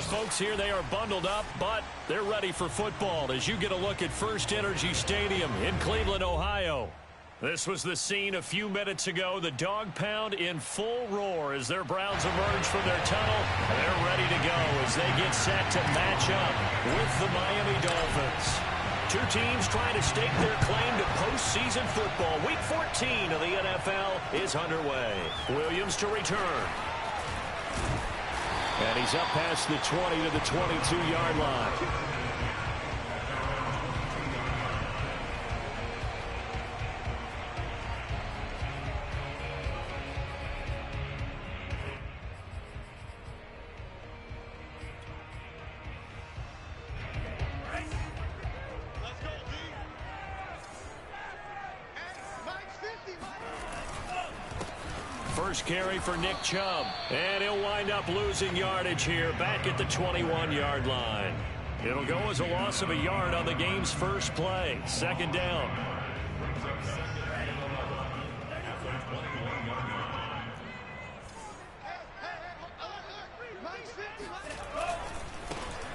the folks here, they are bundled up, but they're ready for football as you get a look at First Energy Stadium in Cleveland, Ohio. This was the scene a few minutes ago. The dog pound in full roar as their Browns emerge from their tunnel. They're ready to go as they get set to match up with the Miami Dolphins. Two teams trying to stake their claim to postseason football. Week 14 of the NFL is underway. Williams to return. And he's up past the 20 to the 22-yard line. First carry for Nick Chubb, and he'll wind up losing yardage here back at the 21-yard line. It'll go as a loss of a yard on the game's first play. Second down.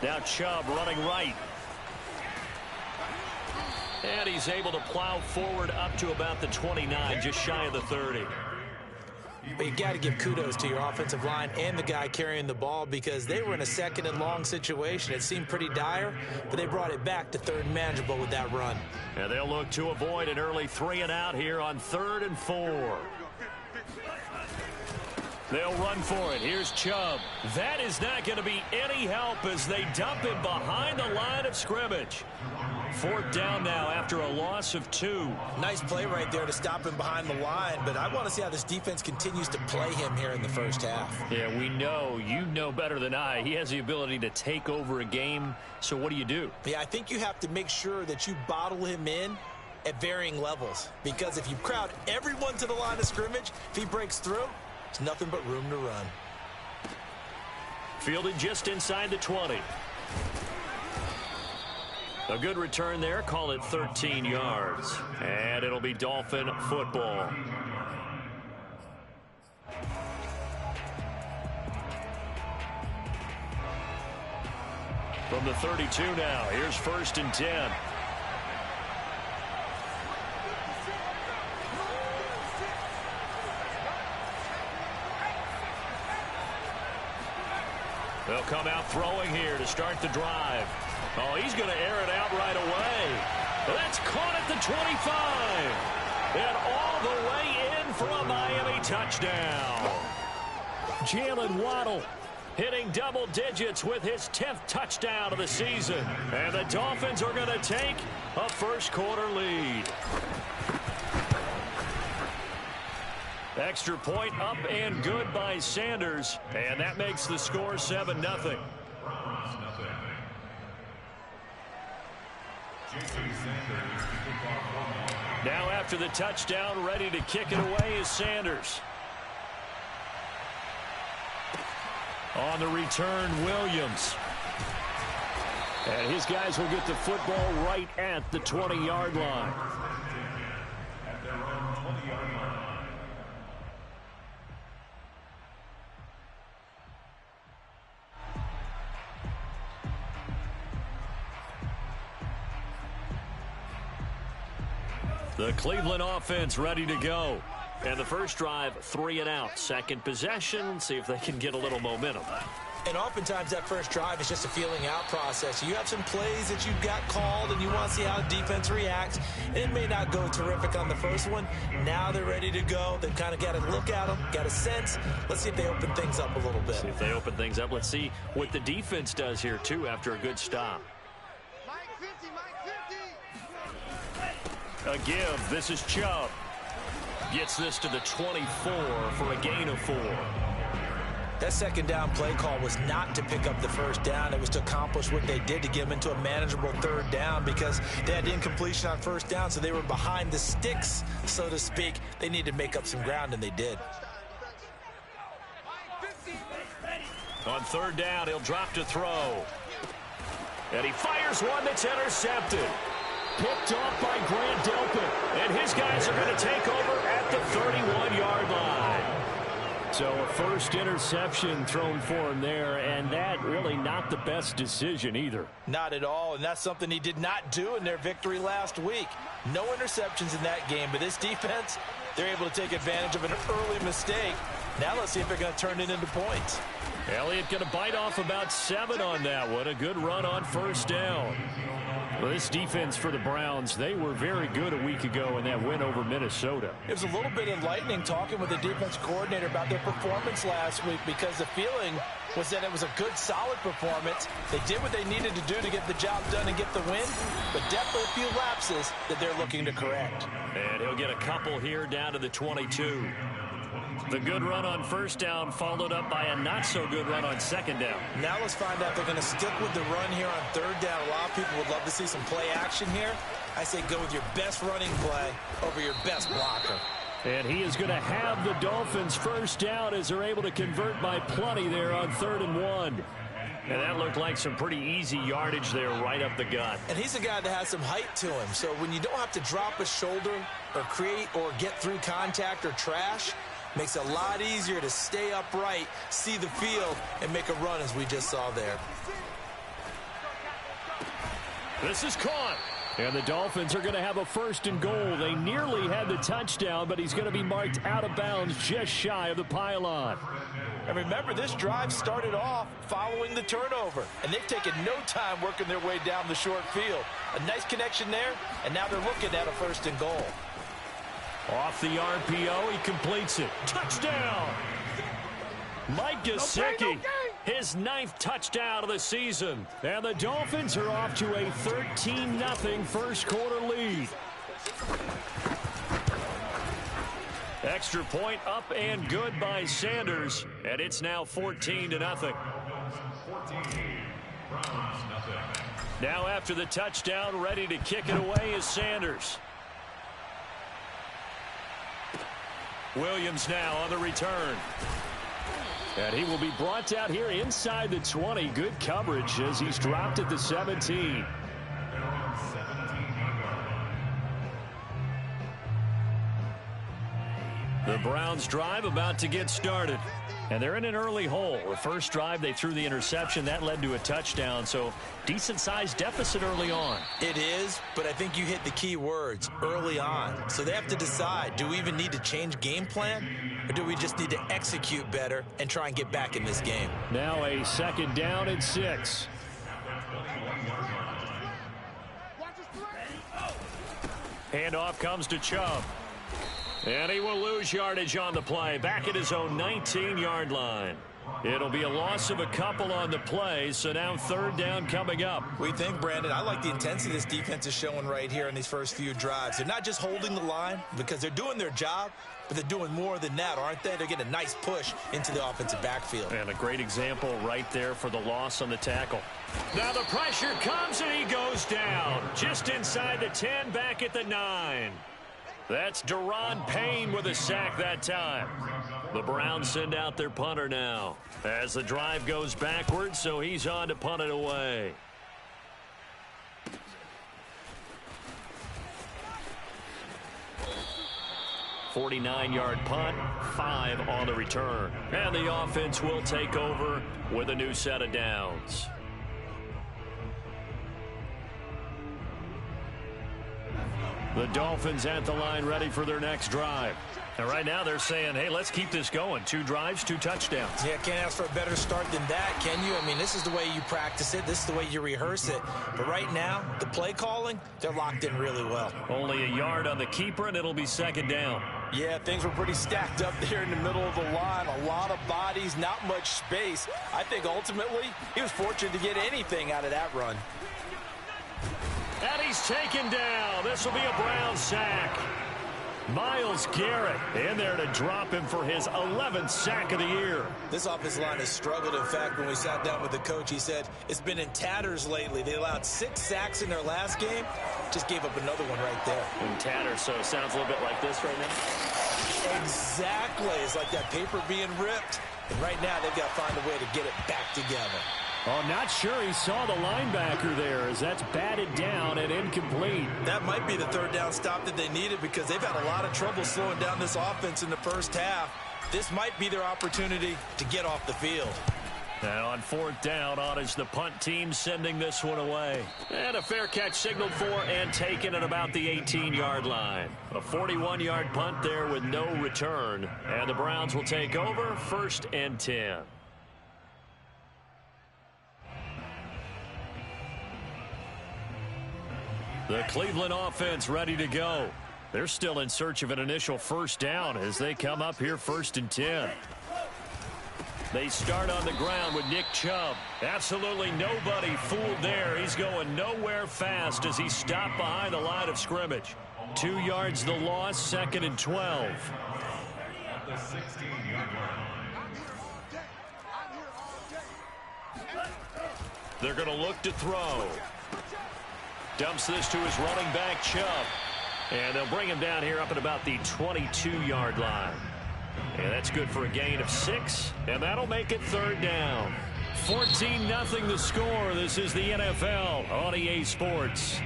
Now Chubb running right. And he's able to plow forward up to about the 29, just shy of the 30. But you got to give kudos to your offensive line and the guy carrying the ball because they were in a second and long situation. It seemed pretty dire, but they brought it back to third and manageable with that run. And they'll look to avoid an early 3 and out here on 3rd and 4. They'll run for it. Here's Chubb. That is not going to be any help as they dump him behind the line of scrimmage. 4th down now after a loss of 2. Nice play right there to stop him behind the line, but I want to see how this defense continues to play him here in the first half. Yeah, we know. You know better than I. He has the ability to take over a game, so what do? Yeah, I think you have to make sure that you bottle him in at varying levels, because if you crowd everyone to the line of scrimmage, if he breaks through, it's nothing but room to run. Fielded just inside the 20. A good return there. Call it 13 yards. And it'll be Dolphin football. From the 32 now. Here's 1st and 10. They'll come out throwing here to start the drive. Oh, he's going to air it out right away. That's caught at the 25. And all the way in for a Miami touchdown. Jalen Waddle hitting double digits with his 10th touchdown of the season. And the Dolphins are going to take a first-quarter lead. Extra point up and good by Sanders. And that makes the score 7-0. Now after the touchdown, ready to kick it away is Sanders. On the return, Williams. And his guys will get the football right at the 20-yard line. The Cleveland offense ready to go. And the first drive, 3 and out. Second possession, see if they can get a little momentum. And oftentimes that first drive is just a feeling out process. You have some plays that you've got called and you want to see how the defense reacts. It may not go terrific on the first one. Now they're ready to go. They've kind of got to look at them, got a sense. Let's see if they open things up a little bit. See if they open things up. Let's see what the defense does here, too, after a good stop. A give. This is Chubb. Gets this to the 24 for a gain of 4. That second down play call was not to pick up the first down. It was to accomplish what they did to get them into a manageable 3rd down because they had incompletion on 1st down, so they were behind the sticks, so to speak. They needed to make up some ground, and they did. On 3rd down, he'll drop to throw. And he fires one that's intercepted. Picked off by Grant Delpit. And his guys are going to take over at the 31-yard line. So a first interception thrown for him there, and that really not the best decision either. Not at all, and that's something he did not do in their victory last week. No interceptions in that game, but this defense, they're able to take advantage of an early mistake. Now let's see if they're going to turn it into points. Elliott going to bite off about 7 on that one. A good run on first down. Well, this defense for the Browns, they were very good a week ago in that win over Minnesota. It was a little bit enlightening talking with the defense coordinator about their performance last week, because the feeling was that it was a good, solid performance. They did what they needed to do to get the job done and get the win, but definitely a few lapses that they're looking to correct. And he'll get a couple here down to the 22. The good run on first down followed up by a not-so-good run on second down. Now let's find out if they're going to stick with the run here on third down. A lot of people would love to see some play action here. I say go with your best running play over your best blocker. And he is going to have the Dolphins first down as they're able to convert by plenty there on 3rd and 1. And that looked like some pretty easy yardage there right up the gut. And he's a guy that has some height to him. So when you don't have to drop a shoulder or create or get through contact or trash, makes it a lot easier to stay upright, see the field, and make a run as we just saw there. This is caught. And the Dolphins are going to have a 1st and goal. They nearly had the touchdown, but he's going to be marked out of bounds just shy of the pylon. And remember, this drive started off following the turnover, and they've taken no time working their way down the short field. A nice connection there, and now they're looking at a 1st and goal. Off the RPO, he completes it. Touchdown! Mike Gesicki, his 9th touchdown of the season. And the Dolphins are off to a 13-0 first quarter lead. Extra point up and good by Sanders. And it's now 14-0. Now after the touchdown, ready to kick it away is Sanders. Williams now on the return. And he will be brought down here inside the 20. Good coverage as he's dropped at the 17. The Browns drive about to get started. And they're in an early hole. The first drive, they threw the interception. That led to a touchdown. So decent-sized deficit early on. It is, but I think you hit the key words, early on. So they have to decide, do we even need to change game plan? Or do we just need to execute better and try and get back in this game? Now a 2nd down and 6. Handoff comes to Chubb. And he will lose yardage on the play, back at his own 19-yard line. It'll be a loss of a couple on the play, so now 3rd down coming up. We think, Brandon, I like the intensity this defense is showing right here in these first few drives. They're not just holding the line because they're doing their job, but they're doing more than that, aren't they? They're getting a nice push into the offensive backfield. And a great example right there for the loss on the tackle. Now the pressure comes and he goes down. Just inside the 10, back at the 9. That's Deron Payne with a sack that time. The Browns send out their punter now as the drive goes backwards, so he's on to punt it away. .49-yard punt, 5 on the return. And the offense will take over with a new set of downs. The Dolphins at the line ready for their next drive. And right now they're saying, hey, let's keep this going. 2 drives, 2 touchdowns. Yeah, can't ask for a better start than that, can you? I mean, this is the way you practice it. This is the way you rehearse it. But right now, the play calling, they're locked in really well. Only a yard on the keeper, and it'll be 2nd down. Yeah, things were pretty stacked up there in the middle of the line. A lot of bodies, not much space. I think ultimately he was fortunate to get anything out of that run. And he's taken down. This will be a Brown sack. Myles Garrett in there to drop him for his 11th sack of the year. This offensive line has struggled. In fact, when we sat down with the coach, he said it's been in tatters lately. They allowed 6 sacks in their last game. Just gave up another one right there. In tatters, so it sounds a little bit like this right now. Exactly. It's like that paper being ripped. And right now, they've got to find a way to get it back together. Oh, not sure he saw the linebacker there as that's batted down and incomplete. That might be the 3rd down stop that they needed because they've had a lot of trouble slowing down this offense in the first half. This might be their opportunity to get off the field. And on fourth down, on is the punt team sending this one away. And a fair catch signaled for and taken at about the 18-yard line. A 41-yard punt there with no return. And the Browns will take over, 1st and 10. The Cleveland offense ready to go. They're still in search of an initial first down as they come up here 1st and 10. They start on the ground with Nick Chubb. Absolutely nobody fooled there. He's going nowhere fast as he stopped behind the line of scrimmage. 2 yards the loss, 2nd and 12. They're going to look to throw. Dumps this to his running back, Chubb. And they'll bring him down here up at about the 22-yard line. And that's good for a gain of 6, and that'll make it 3rd down. 14-0 the score. This is the NFL on EA Sports.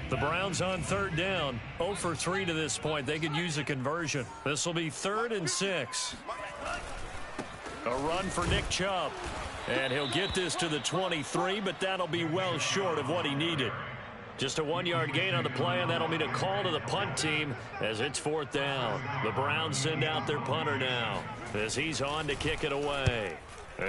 The Browns on 3rd down. 0 for 3 to this point. They could use a conversion. This will be 3rd and 6. A run for Nick Chubb. And he'll get this to the 23, but that'll be well short of what he needed. Just a 1-yard gain on the play, and that'll mean a call to the punt team as it's 4th down. The Browns send out their punter now as he's on to kick it away.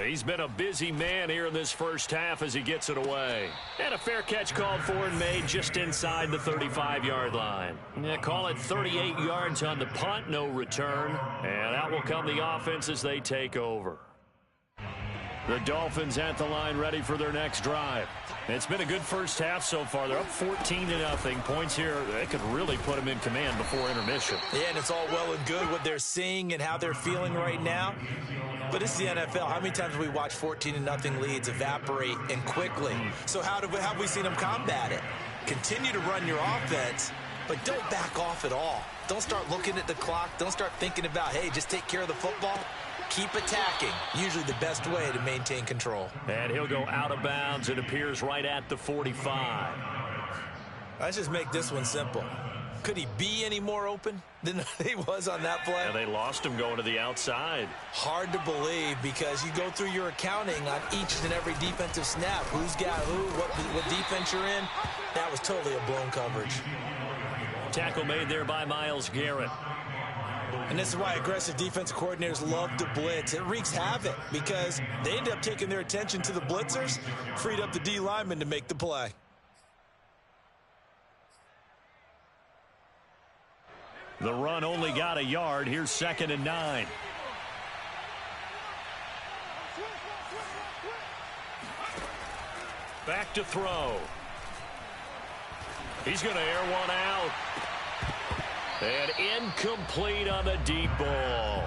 He's been a busy man here in this first half as he gets it away. And a fair catch called for and made just inside the 35-yard line. Yeah, call it 38 yards on the punt, no return. And out will come the offense as they take over. The Dolphins at the line ready for their next drive. It's been a good first half so far. They're up 14-0. Points here, they could really put them in command before intermission. Yeah, and it's all well and good what they're seeing and how they're feeling right now. But it's the NFL. How many times have we watched 14-0 leads evaporate and quickly? So how have we seen them combat it? Continue to run your offense, but don't back off at all. Don't start looking at the clock. Don't start thinking about, hey, just take care of the football. Keep attacking. Usually the best way to maintain control. And he'll go out of bounds. It appears right at the 45. Let's just make this one simple. Could he be any more open than he was on that play? And they lost him going to the outside. Hard to believe because you go through your accounting on each and every defensive snap. Who's got who, what defense you're in. That was totally a blown coverage. Tackle made there by Myles Garrett. And this is why aggressive defensive coordinators love to blitz. It wreaks havoc because they end up taking their attention to the blitzers, freed up the D lineman to make the play. The run only got a yard. Here's 2nd and 9. Back to throw. He's going to air one out. And incomplete on the deep ball.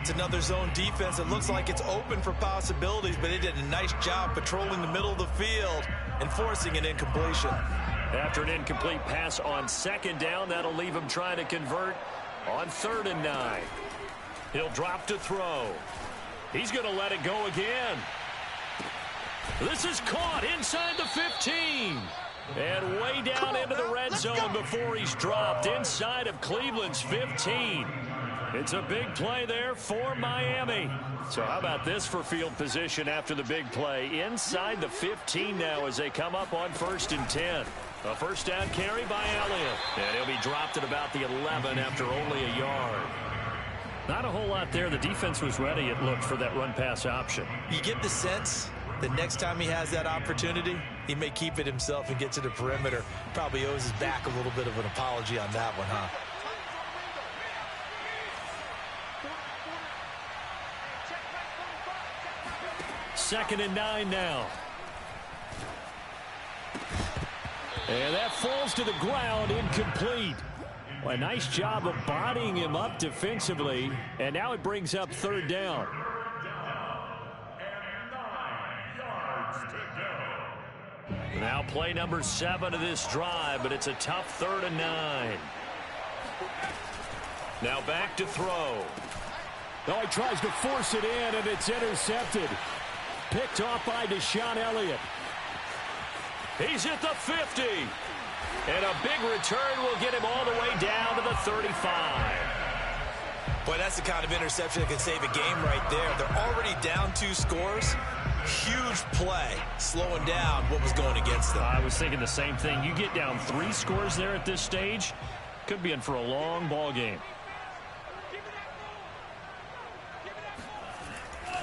It's another zone defense. It looks like it's open for possibilities, but they did a nice job patrolling the middle of the field and forcing an incompletion. After an incomplete pass on 2nd down, that'll leave him trying to convert on 3rd and 9. He'll drop to throw. He's going to let it go again. This is caught inside the 15. And way down into the red zone before he's dropped inside of Cleveland's 15. It's a big play there for Miami. So how about this for field position after the big play? Inside the 15 now as they come up on 1st and 10. A first down carry by Elliott. And he'll be dropped at about the 11 after only a yard. Not a whole lot there. The defense was ready, it looked, for that run-pass option. You get the sense the next time he has that opportunity, he may keep it himself and get to the perimeter. Probably owes his back a little bit of an apology on that one, huh? Second and 9 now. And that falls to the ground, incomplete. Well, a nice job of bodying him up defensively. And now it brings up 3rd down. Now play number 7 of this drive, but it's a tough 3rd and 9. Now back to throw. Oh, he tries to force it in, and it's intercepted. Picked off by Deshaun Elliott. He's at the 50. And a big return will get him all the way down to the 35. Boy, that's the kind of interception that can save a game right there. They're already down 2 scores. Huge play, slowing down what was going against them. I was thinking the same thing. You get down 3 scores there at this stage, could be in for a long ball game.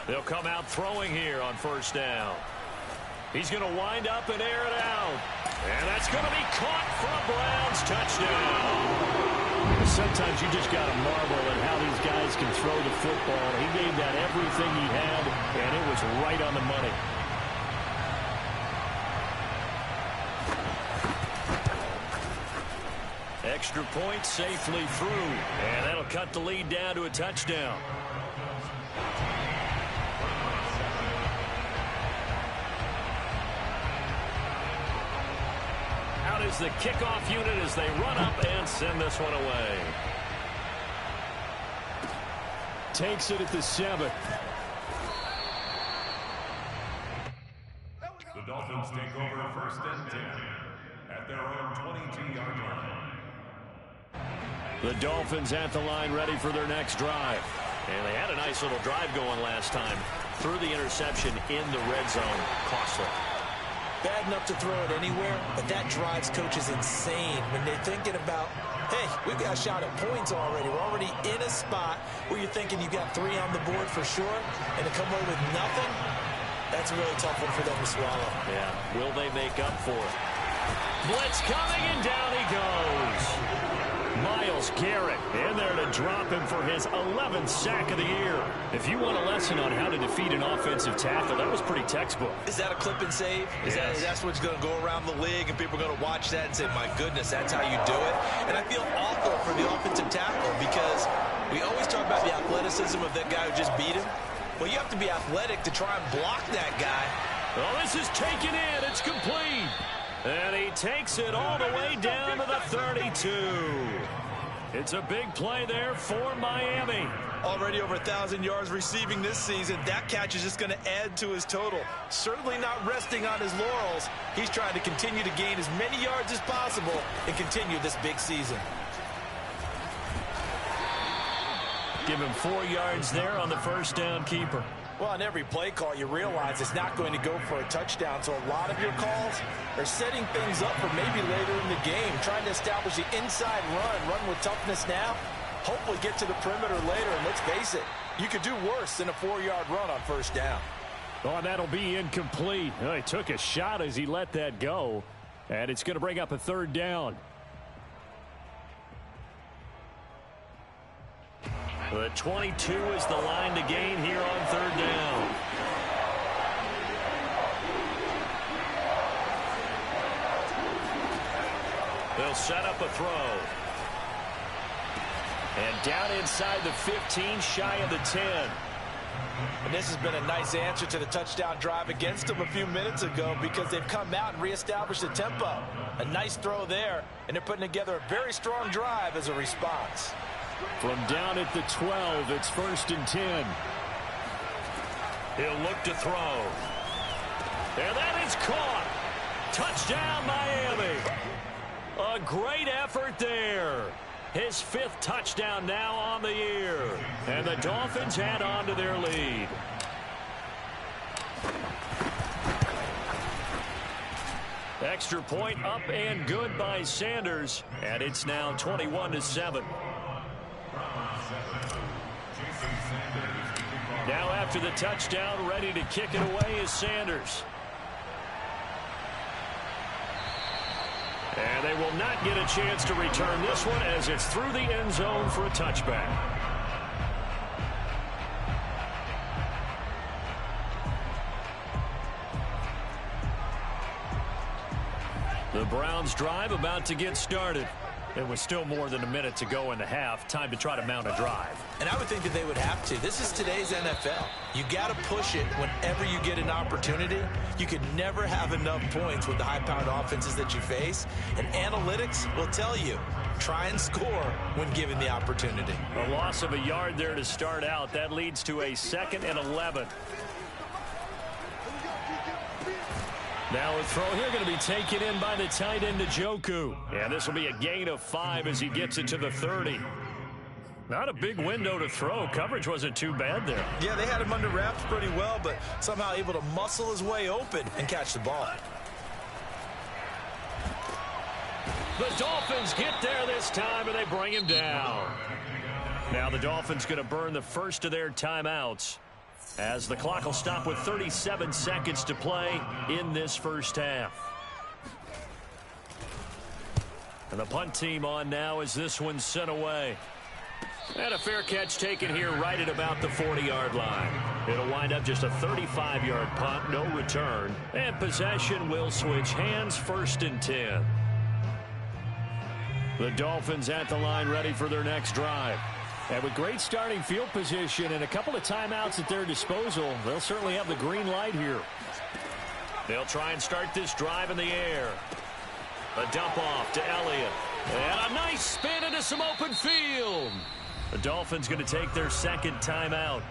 They'll come out throwing here on first down. He's going to wind up and air it out. And that's going to be caught for a Browns touchdown. Sometimes you just got to marvel at how these guys can throw the football. He gave that everything he had, and it was right on the money. Extra point safely through, and that'll cut the lead down to a touchdown. Out is the kickoff unit as they run up and send this one away. Takes it at the 7. The Dolphins take over first and 10 at their own 22-yard line. The Dolphins at the line ready for their next drive. And they had a nice little drive going last time. Threw the interception in the red zone. Costly. Bad enough to throw it anywhere, but that drives coaches insane when they're thinking about, hey, we've got a shot at points already. We're already in a spot where you're thinking you got 3 on the board for sure, and to come away with nothing, that's a really tough one for them to swallow. Yeah, will they make up for it? Blitz coming, and down he goes. Myles Garrett in there to drop him for his 11th sack of the year. If you want a lesson on how to defeat an offensive tackle, that was pretty textbook. Is that a clip and save? That's what's going to go around the league, and people are going to watch that and say, my goodness, that's how you do it? And I feel awful for the offensive tackle because we always talk about the athleticism of that guy who just beat him. Well, you have to be athletic to try and block that guy. Well, this is taken in. It's complete. And he takes it all the way down to the 32. It's a big play there for Miami. Already over 1,000 yards receiving this season. That catch is just going to add to his total. Certainly not resting on his laurels. He's trying to continue to gain as many yards as possible and continue this big season. Give him 4 yards there on the first down keeper. Well, on every play call, you realize it's not going to go for a touchdown. So a lot of your calls are setting things up for maybe later in the game, trying to establish the inside run with toughness now, hopefully get to the perimeter later. And let's face it, you could do worse than a 4-yard run on first down. Oh, and that'll be incomplete. Well, he took a shot as he let that go, and it's going to bring up a 3rd down. The 22 is the line to gain here on 3rd down. They'll set up a throw. And down inside the 15, shy of the 10. And this has been a nice answer to the touchdown drive against them a few minutes ago because they've come out and reestablished the tempo. A nice throw there, and they're putting together a very strong drive as a response. From down at the 12, it's 1st and 10. He'll look to throw. And that is caught. Touchdown, Miami. A great effort there. His 5th touchdown now on the year. And the Dolphins add on to their lead. Extra point up and good by Sanders. And it's now 21-7. Now after the touchdown, ready to kick it away is Sanders. And they will not get a chance to return this one as it's through the end zone for a touchback. The Browns drive about to get started. It was still more than a minute to go in the half. Time to try to mount a drive. And I would think that they would have to. This is today's NFL. You got to push it whenever you get an opportunity. You could never have enough points with the high-powered offenses that you face. And analytics will tell you, try and score when given the opportunity. A loss of a yard there to start out. That leads to a 2nd and 11. Now a throw here going to be taken in by the tight end Njoku. And this will be a gain of 5 as he gets it to the 30. Not a big window to throw. Coverage wasn't too bad there. Yeah, they had him under wraps pretty well, but somehow able to muscle his way open and catch the ball. The Dolphins get there this time, and they bring him down. Now the Dolphins going to burn the first of their timeouts, as the clock will stop with 37 seconds to play in this first half. And the punt team on now as this one's sent away. And a fair catch taken here right at about the 40-yard line. It'll wind up just a 35-yard punt, no return. And possession will switch hands, 1st and 10. The Dolphins at the line ready for their next drive. And with great starting field position and a couple of timeouts at their disposal, they'll certainly have the green light here. They'll try and start this drive in the air. A dump off to Elliott. And a nice spin into some open field. The Dolphins going to take their 2nd timeout,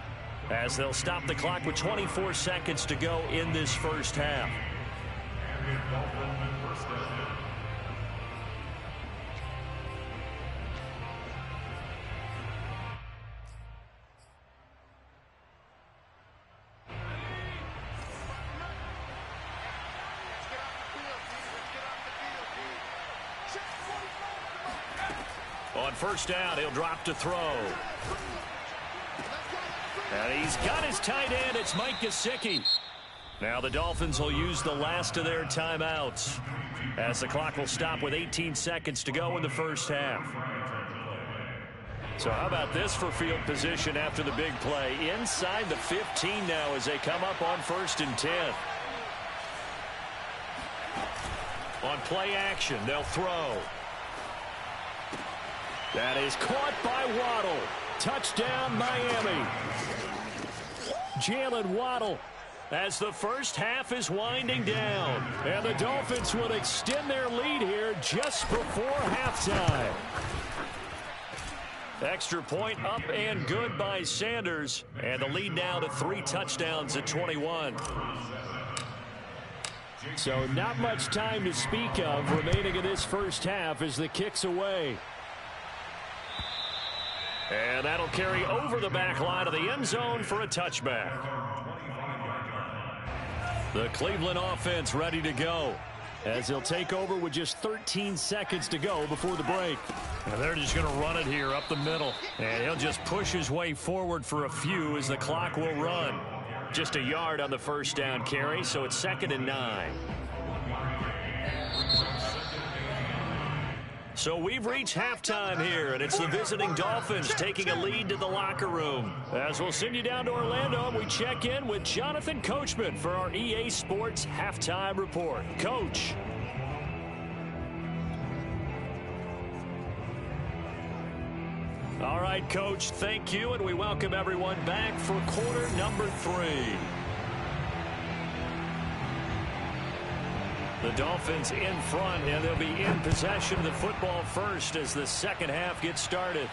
as they'll stop the clock with 24 seconds to go in this first half. On 1st down, he'll drop to throw. And he's got his tight end. It's Mike Gesicki. Now the Dolphins will use the last of their timeouts, as the clock will stop with 18 seconds to go in the first half. So how about this for field position after the big play? Inside the 15 now as they come up on 1st and 10. On play action, they'll throw. That is caught by Waddle. Touchdown, Miami. Jalen Waddle, as the first half is winding down. And the Dolphins will extend their lead here just before halftime. Extra point up and good by Sanders. And the lead now to 3 touchdowns at 21. So not much time to speak of remaining in this first half as the kick's away. And that'll carry over the back line of the end zone for a touchback. The Cleveland offense ready to go, as they'll take over with just 13 seconds to go before the break. And they're just going to run it here up the middle. And he'll just push his way forward for a few as the clock will run. Just a yard on the 1st down carry, so it's 2nd and 9. So we've reached halftime here, and it's the visiting Dolphins taking a lead to the locker room. As we'll send you down to Orlando, we check in with Jonathan Coachman for our EA Sports Halftime Report. Coach. All right, Coach, thank you, and we welcome everyone back for quarter number 3. The Dolphins in front, and they'll be in possession of the football first as the second half gets started.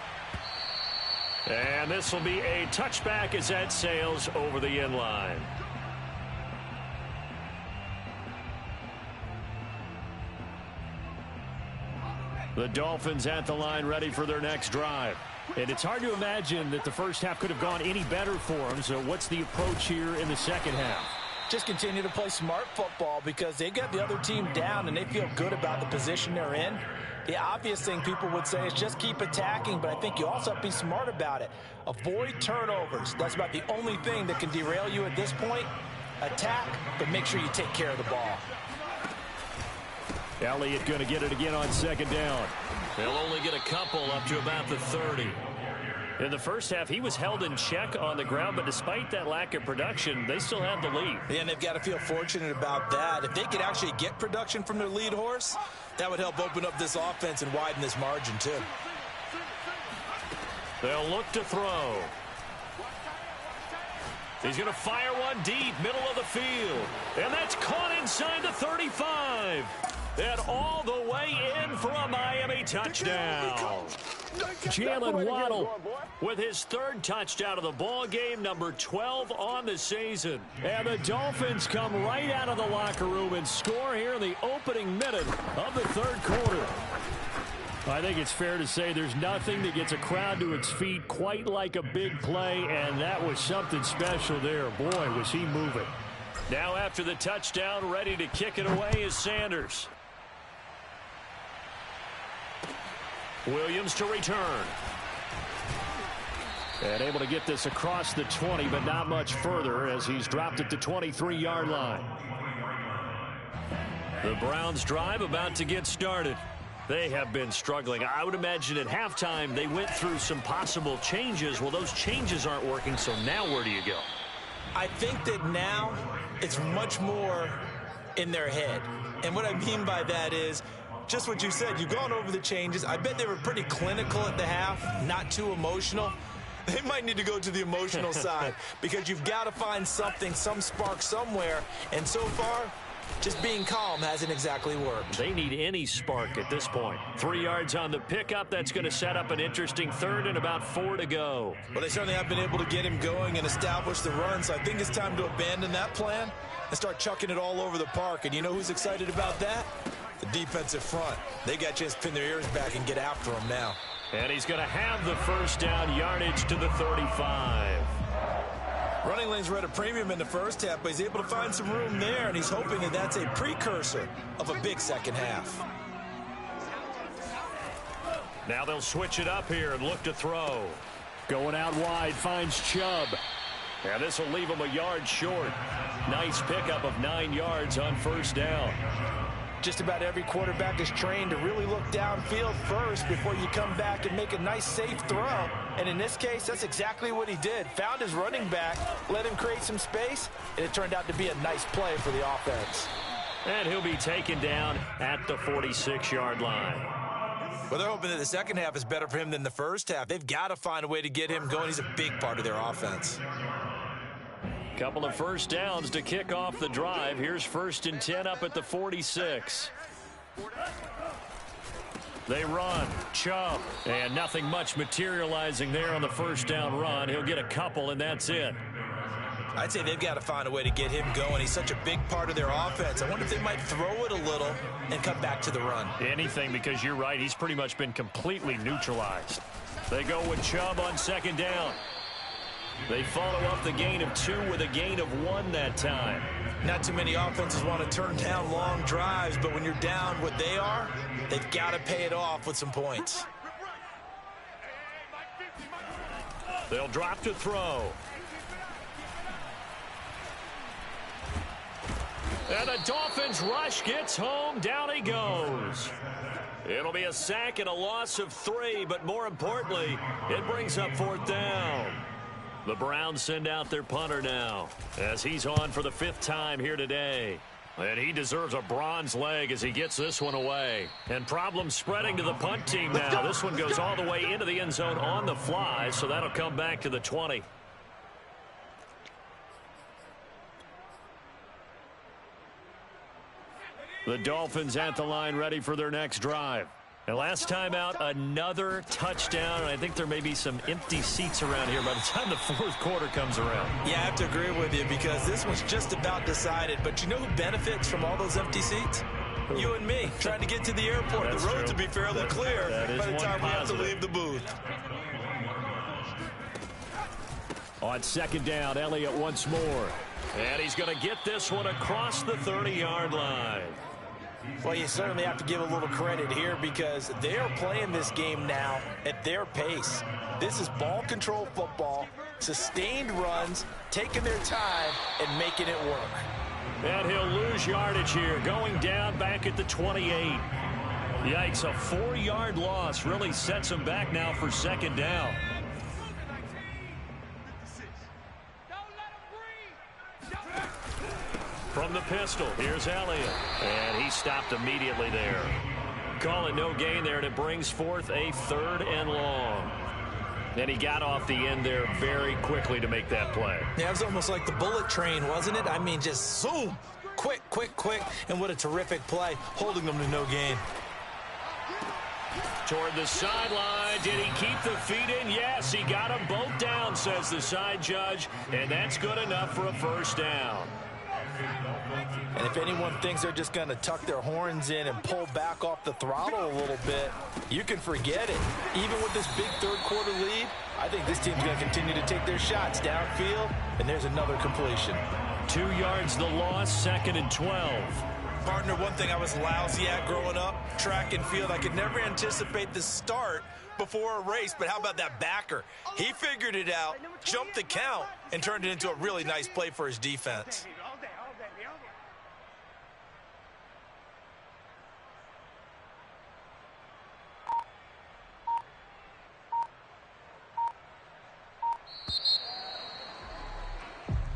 And this will be a touchback as that sails over the end line. The Dolphins at the line ready for their next drive. And it's hard to imagine that the first half could have gone any better for them. So what's the approach here in the second half? Just continue to play smart football, because they got the other team down and they feel good about the position they're in. The obvious thing people would say is just keep attacking, but I think you also have to be smart about it. Avoid turnovers. That's about the only thing that can derail you at this point. Attack, but make sure you take care of the ball. Elliott going to get it again on 2nd down. They'll only get a couple up to about the 30. In the first half, he was held in check on the ground, but despite that lack of production, they still have the lead. Yeah, and they've got to feel fortunate about that. If they could actually get production from their lead horse, that would help open up this offense and widen this margin, too. They'll look to throw. He's going to fire one deep, middle of the field. And that's caught inside the 35. And all the way in for a Miami touchdown. Jalen Waddle with his third touchdown of the ball game, number 12 on the season. And the Dolphins come right out of the locker room and score here in the opening minute of the third quarter. I think it's fair to say there's nothing that gets a crowd to its feet quite like a big play, and that was something special there. Boy, was he moving. Now after the touchdown, ready to kick it away is Sanders. Williams to return. And able to get this across the 20, but not much further as he's dropped at the 23-yard line. The Browns drive about to get started. They have been struggling. I would imagine at halftime they went through some possible changes. Well, those changes aren't working, so now where do you go? I think that now it's much more in their head. And what I mean by that is just what you said. You've gone over the changes. I bet they were pretty clinical at the half, not too emotional. They might need to go to the emotional side because you've got to find something, some spark somewhere. And so far, just being calm hasn't exactly worked. They need any spark at this point. 3 yards on the pickup. That's going to set up an interesting third and about 4 to go. Well, they certainly have been able to get him going and establish the run, so I think it's time to abandon that plan and start chucking it all over the park. And you know who's excited about that? The defensive front. They got a chance to pin their ears back and get after him now. And he's going to have the first down, yardage to the 35. Running lanes were at a premium in the first half, but he's able to find some room there, and he's hoping that that's a precursor of a big second half. Now they'll switch it up here and look to throw. Going out wide, finds Chubb. And this will leave him a yard short. Nice pickup of 9 yards on first down. Just about every quarterback is trained to really look downfield first before you come back and make a nice, safe throw. And in this case, that's exactly what he did. Found his running back, let him create some space, and it turned out to be a nice play for the offense. And he'll be taken down at the 46-yard line. Well, they're hoping that the second half is better for him than the first half. They've got to find a way to get him going. He's a big part of their offense. Couple of first downs to kick off the drive. Here's 1st and 10 up at the 46. They run. Chubb. And nothing much materializing there on the first down run. He'll get a couple, and that's it. I'd say they've got to find a way to get him going. He's such a big part of their offense. I wonder if they might throw it a little and come back to the run. Anything, because you're right. He's pretty much been completely neutralized. They go with Chubb on second down. They follow up the gain of 2 with a gain of 1 that time. Not too many offenses want to turn down long drives, but when you're down what they are, they've got to pay it off with some points. They'll drop to throw. And the Dolphins rush gets home. Down he goes. It'll be a sack and a loss of 3, but more importantly, it brings up 4th down. The Browns send out their punter now as he's on for the 5th time here today. And he deserves a bronze leg as he gets this one away. And problems spreading to the punt team now. This one goes all the way into the end zone on the fly, so that'll come back to the 20. The Dolphins at the line ready for their next drive. And last time out, another touchdown. And I think there may be some empty seats around here by the time the 4th quarter comes around. Yeah, I have to agree with you because this one's just about decided. But you know who benefits from all those empty seats? Who? You and me, trying to get to the airport. The roads will be fairly clear by the time we have to leave the booth. On second down, Elliott once more. And he's going to get this one across the 30-yard line. Well, you certainly have to give a little credit here because they're playing this game now at their pace. This is ball control football, sustained runs, taking their time and making it work. And he'll lose yardage here, going down back at the 28. Yikes, a 4-yard loss really sets him back now for second down. From the pistol, here's Elliott. And he stopped immediately there. Call it no gain there, and it brings forth a 3rd and long. And he got off the end there very quickly to make that play. Yeah, it was almost like the bullet train, wasn't it? I mean, just zoom. Quick, quick, quick. And what a terrific play, holding them to no gain. Toward the sideline. Did he keep the feet in? Yes, he got them both down, says the side judge. And that's good enough for a 1st down. And if anyone thinks they're just going to tuck their horns in and pull back off the throttle a little bit, you can forget it. Even with this big 3rd quarter lead, I think this team's going to continue to take their shots downfield, and there's another completion. 2 yards the loss, 2nd and 12. Partner, one thing I was lousy at growing up, track and field, I could never anticipate the start before a race, but how about that backer? He figured it out, jumped the count, and turned it into a really nice play for his defense.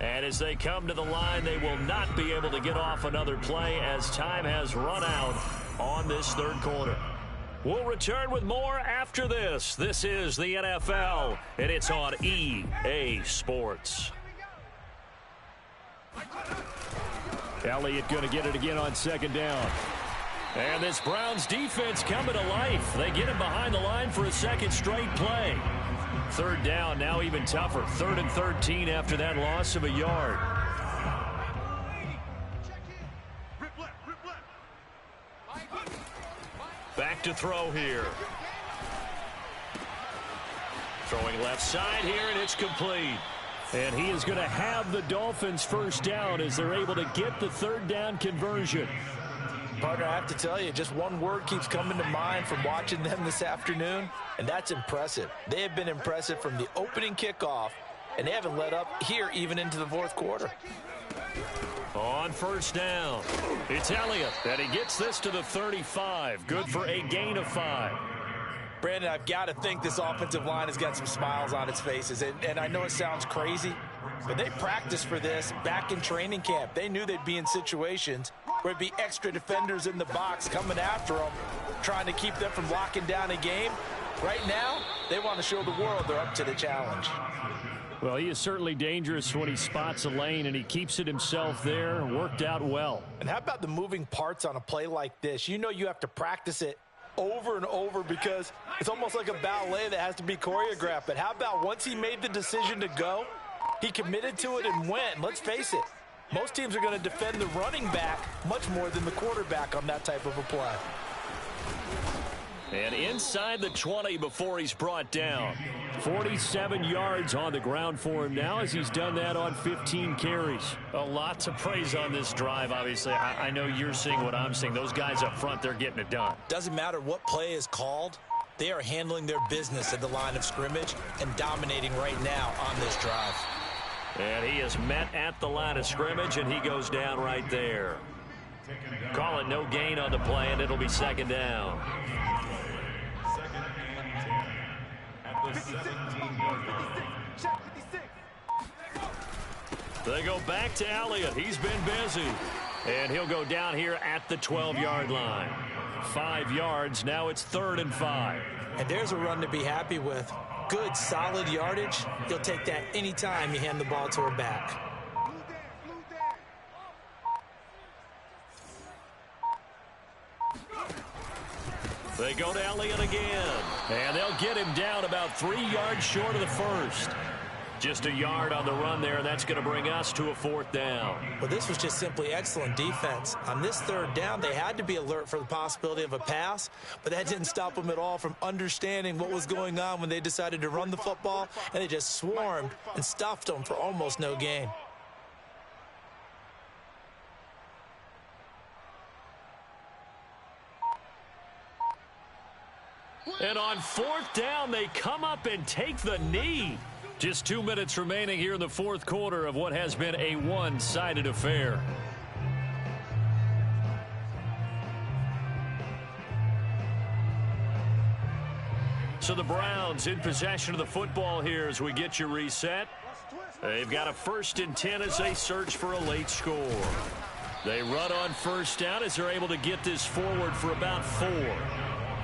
And as they come to the line, they will not be able to get off another play as time has run out on this 3rd quarter. We'll return with more after this. This is the NFL, and it's on EA Sports. Elliott going to get it again on 2nd down. And this Browns defense coming to life. They get him behind the line for a 2nd straight play. 3rd down, now even tougher. 3rd and 13 after that loss of a yard. Back to throw here. Throwing left side here, and it's complete. And he is going to have the Dolphins' 1st down as they're able to get the 3rd down conversion. Partner, I have to tell you, just one word keeps coming to mind from watching them this afternoon, and that's impressive. They have been impressive from the opening kickoff, and they haven't let up here even into the 4th quarter. On 1st down, it's Elliott, and he gets this to the 35. Good for a gain of 5. Brandon, I've got to think this offensive line has got some smiles on its faces, and I know it sounds crazy, but they practiced for this back in training camp. They knew they'd be in situations where it'd be extra defenders in the box coming after them, trying to keep them from locking down a game. Right now, they want to show the world they're up to the challenge. Well, he is certainly dangerous when he spots a lane, and he keeps it himself there. Worked out well. And how about the moving parts on a play like this? You know you have to practice it over and over because it's almost like a ballet that has to be choreographed. But how about once he made the decision to go, he committed to it and went. Let's face it, most teams are going to defend the running back much more than the quarterback on that type of a play. And inside the 20 before he's brought down. 47 yards on the ground for him now as he's done that on 15 carries. A lot to praise on this drive, obviously. I know you're seeing what I'm seeing. Those guys up front, they're getting it done. Doesn't matter what play is called. They are handling their business at the line of scrimmage and dominating right now on this drive. And he is met at the line of scrimmage, and he goes down right there. Call it no gain on the play, and it'll be 2nd down. 2nd and 10 at the 17-yard line. They go back to Elliott. He's been busy. And he'll go down here at the 12-yard line. 5 yards. Now it's 3rd and 5. And there's a run to be happy with. Good, solid yardage. He'll take that anytime you hand the ball to her back. They go to Elliott again. And they'll get him down about 3 yards short of the first. Just a yard on the run there, and that's going to bring us to a 4th down. Well, this was just simply excellent defense. On this 3rd down, they had to be alert for the possibility of a pass, but that didn't stop them at all from understanding what was going on when they decided to run the football, and they just swarmed and stuffed them for almost no gain. And on 4th down, they come up and take the knee. Just 2 minutes remaining here in the 4th quarter of what has been a one-sided affair. So the Browns in possession of the football here as we get you reset. They've got a 1st and 10 as they search for a late score. They run on first down as they're able to get this forward for about 4.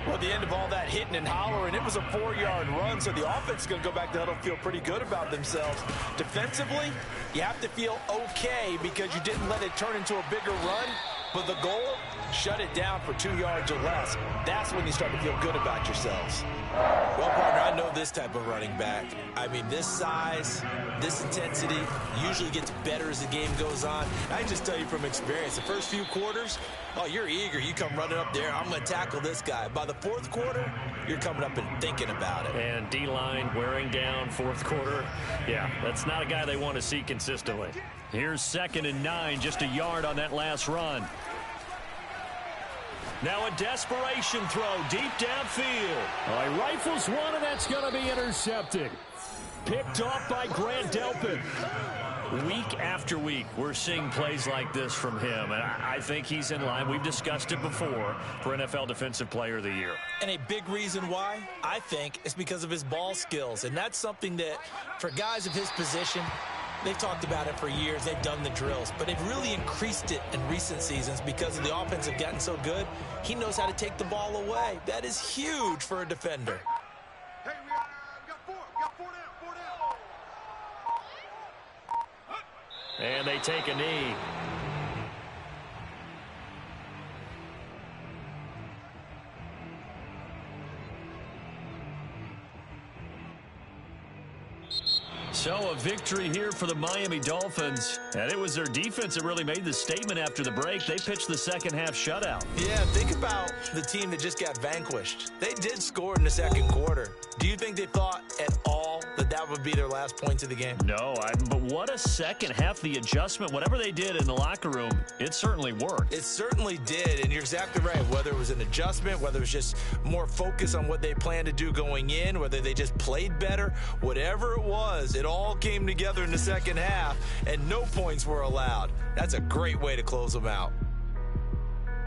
Well, at the end of all that hitting and hollering, it was a 4-yard run, so the offense is going to go back to huddle and feel pretty good about themselves. Defensively, you have to feel okay because you didn't let it turn into a bigger run, but the goal, shut it down for 2 yards or less. That's when you start to feel good about yourselves. Well, partner, I know this type of running back. I mean, this size, this intensity usually gets better as the game goes on. I just tell you from experience, the first few quarters, oh, you're eager. You come running up there, I'm going to tackle this guy. By the fourth quarter, you're coming up and thinking about it. And D-line wearing down fourth quarter. Yeah, that's not a guy they want to see consistently. Here's 2nd and 9, just a yard on that last run. Now a desperation throw deep downfield. He rifles one, and that's going to be intercepted. Picked off by Grant Delpit. Week after week, we're seeing plays like this from him, and I think he's in line. We've discussed it before for NFL Defensive Player of the Year. And a big reason why, I think, is because of his ball skills. And that's something that, for guys of his position, they've talked about it for years. They've done the drills. But they've really increased it in recent seasons because the offense have gotten so good. He knows how to take the ball away. That is huge for a defender. Hey, we got 4. We got 4 down. 4 down. And they take a knee. So a victory here for the Miami Dolphins. And it was their defense that really made the statement after the break. They pitched the second half shutout. Yeah, think about the team that just got vanquished. They did score in the second quarter. Do you think they thought at all that that would be their last points of the game? No, but what a second half. The adjustment, whatever they did in the locker room, it certainly worked. It certainly did, and you're exactly right. Whether it was an adjustment, whether it was just more focus on what they planned to do going in, whether they just played better, whatever it was, it all came together in the second half, and no points were allowed. That's a great way to close them out.